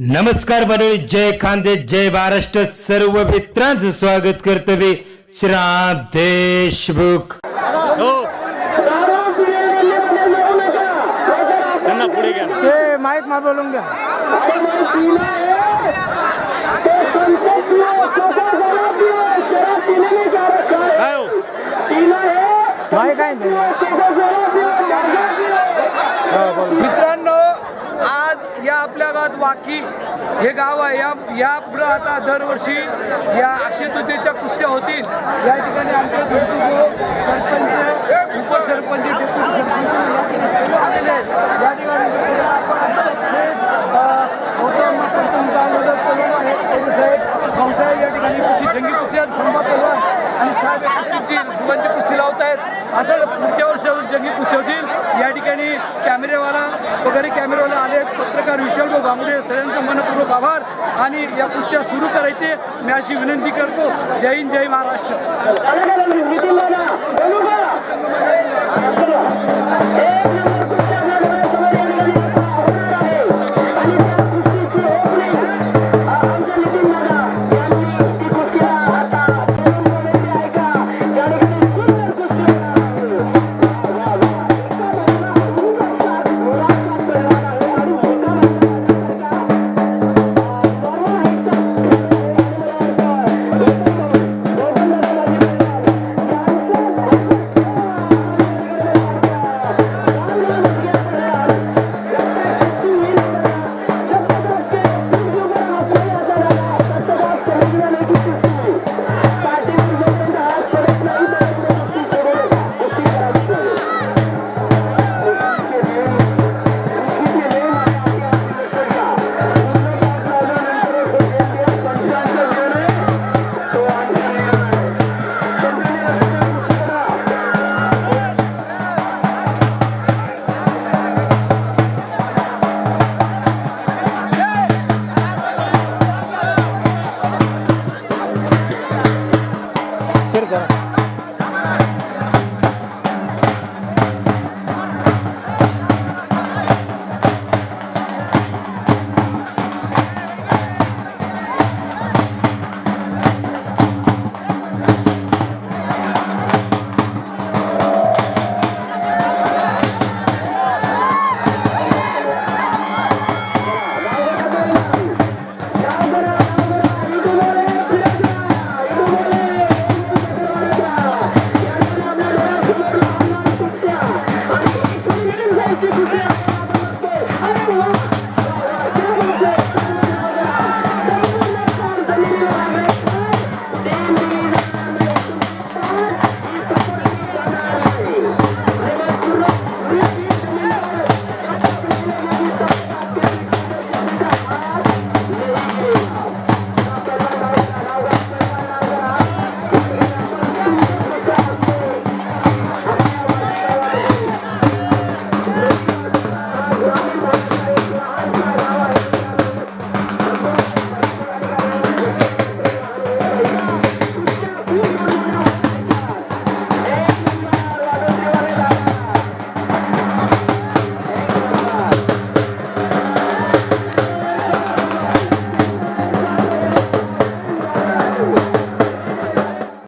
नमस्कार मंडळी, जय खानदेश, जय महाराष्ट्र. सर्व मित्रांचं स्वागत करतो मी श्रीराम देशमुख. ते माईक मा बोलून घ्या. माईक आहे मित्रांनो, आज या आपल्या गावात वाकी हे गाव आहे. या पुढं आता दरवर्षी या अक्षय तृतीयेच्या कुस्त्या होतील. या ठिकाणी आमचे सरपंच, उपसरपंच, डेप्युटी सरपंच आलेले आहेत. या ठिकाणी या ठिकाणी कुस्ती, जंगी कुस्त्या, संभा पहलवान आणि साहेब कुस्तीची दुकानची कुस्ती लावत आहेत. असं पुढच्या वर्षी जंगी कुस्ती होतील. या ठिकाणी कॅमेरेवाला वगैरे कॅमेरेवाला आले, पत्रकार विशाल भांबुडे, सगळ्यांचं मनपूर्वक आभार. आणि या कुस्त्या सुरू करायचे मी अशी विनंती करतो. जय हिंद, जय महाराष्ट्र.